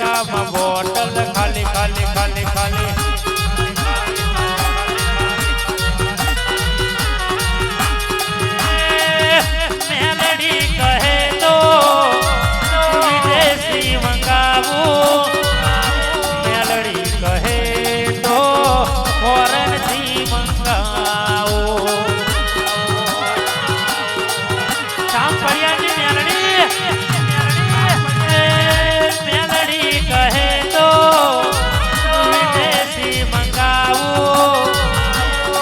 ઝટકામાં bottle ખાલી ખાલી ખાલી ખાલી મેલડી કહે તો વિદેશી મંગાવું મેલડી કહે તો ફોરેનથી મંગાવું શામ ફરિયાની મેલડી કહે તો વિદેશી મંગાવું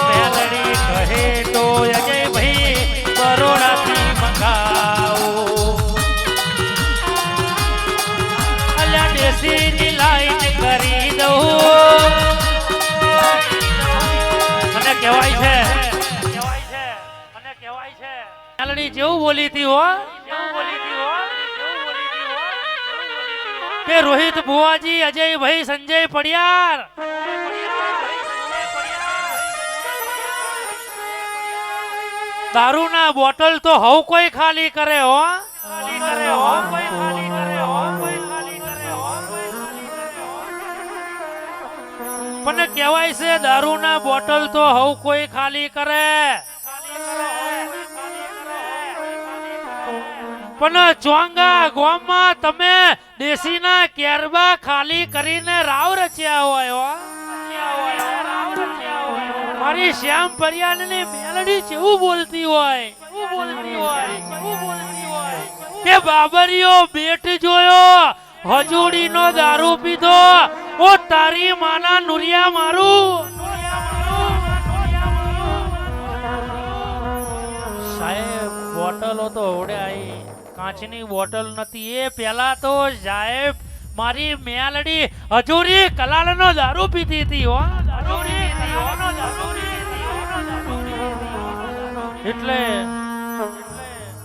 મેલડી કહે તો અજયભાઈ બરોડાથી મંગાવું અલ્યા દેશીની લાઈન કરી દઉં અને કહેવાય છે મેલડી જેવું બોલી હતી હો કે રોહિત ભુવાજી અજયભાઈ સંજય પડિયાર દારૂના બોટલ તો હવ કોઈ ખાલી કરે હો પણ કહેવાય છે દારૂના બોટલ તો હવ કોઈ ખાલી કરે પણ ચોંગા ગોમમાં તમે દેશીના કેરબા ખાલી કરીને રાવ રચ્યા હોય મારી શ્યામ પરિયાની મેલડી કેવું બોલતી હોય કે બાબરીઓ બેટ જોયો હજુડીનો દારૂ પીધો ઓ તારી માના નુરિયા મારું સાહેબ બોટલો તો ઓડે આવી કાચની બોટલ નથી એ પેલા તો સાહેબ મારી મેલડી હજુરી કલાલનો દારૂ પીતી હતી હો એટલે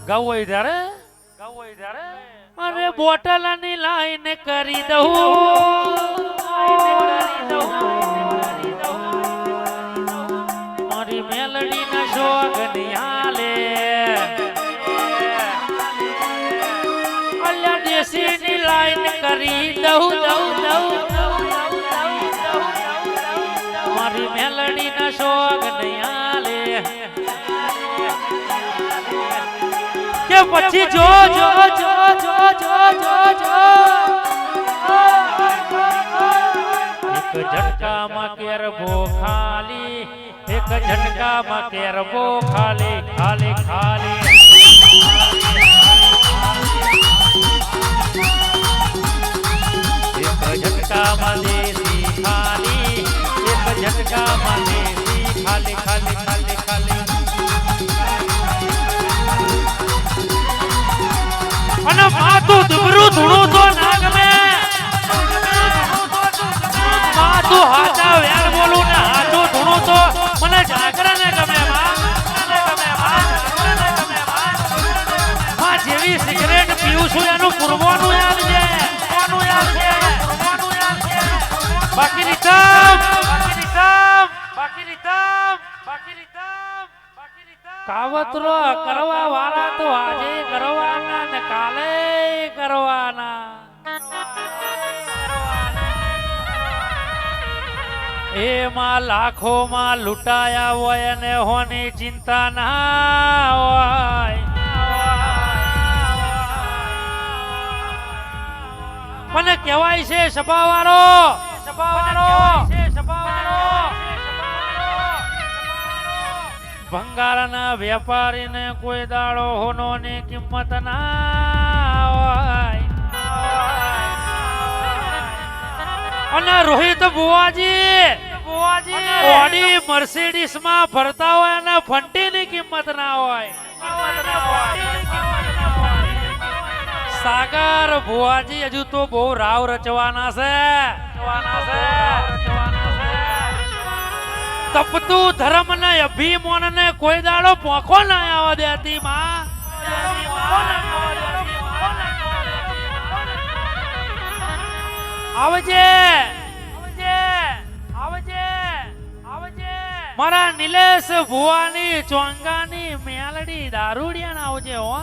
ગાવ હોય ત્યારે અરે બોટલની લાઈન કરી દઉં મારી મેલડી ના શોખ નિહાલે અલ્યા દેશીની લાઈન કરી દઉં મારી મેલડી ના શોખ નિહાલે કે પછી જો એક ઝટકામાં કેરબો ખાલી એક ઝટકામાં કેરબો ખાલી ખાલી ખાલી એક ઝટકામાં દેશી ખાલી એક ઝટકામાં દેશી ખાલી ખાલી ખાલી ખાલી અને માથું દુબરું ધૂણું તો ના ગમે માથું હાચા વેર બોલું ને હાચું ધૂણું તો મને જાગરા ને ગમે માં જેવી સિગરેટ પીવું છું એનું પૂર્વોનું યાદ છે બાકી રીતમ કાવતરો કરવા વાળા તો આજે કરવાના ને કાલે કરવાના એમાં લાખોમાં લૂંટાયા હોય અને હોની ચિંતા ના હોય પણ કહેવાય છે સભાવાળો ભંગારના વેપારીને કોઈ દાડો હોનોની કિંમત ના હોય અને રોહિત ભુવાજી ઓડી મર્સિડીસ માં ફરતા હોય અને ફંટીની કિંમત ના હોય સાગર ભુવાજી હજુ તો બહુ રાવ રચવાના છે તપતું ધર્મ ને અભિમાન ને કોઈ દાડો પોખો ના આવવા દેતી માં આવજે મારા નિલેશ ભુવાની ચોંગાની મેલડી દારૂડિયા ના આવજે હો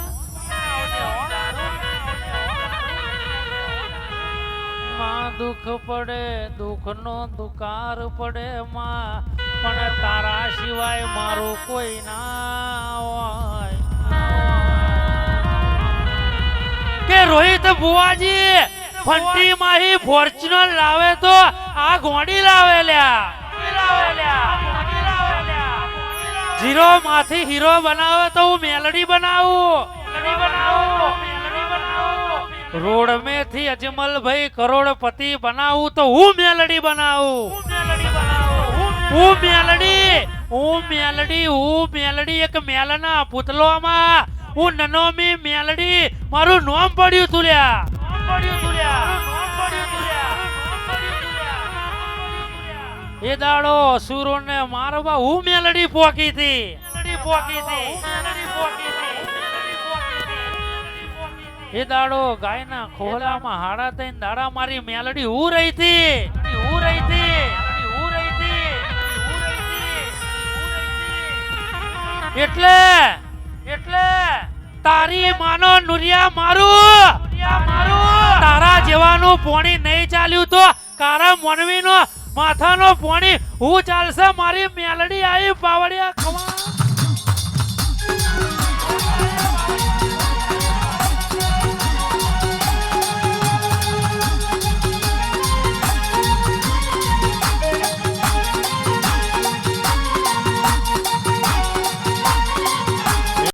માં દુઃખ પડે દુઃખનો દુકાર પડે માં પણ તારા સિવાય મારું કોઈ ના હોય કે રોહિત બુવાજી ફંટી માહી ફોર્ચ્યુનર લાવે તો આ ગોડી લાવે લ્યા જીરો માંથી હીરો બનાવે તો હું મેલડી બનાવું રોડ में થી અજમલભાઈ કરોડપતિ બનાવું તો હું મેલડી બનાવું હું મેલડી એક મેલના પુતલોમાં હું નનોમી મેલડી મારું નામ પડ્યું તું લ્યા એ દાડો અસુરોને મારવા હું મેલડી પોકી હતી એ દાડો ગાયના ખોલામાં હાડા તઈને દાડા મારી મેલડી હું રહી હતી એટલે તારી માનો નુરિયા મારું તારા જેવાનું પોણી નહીં ચાલ્યું તો કારા મોનવીનો માથાનો પોણી હું ચાલશે મારી મેલડી આવી પાવડિયા ખવા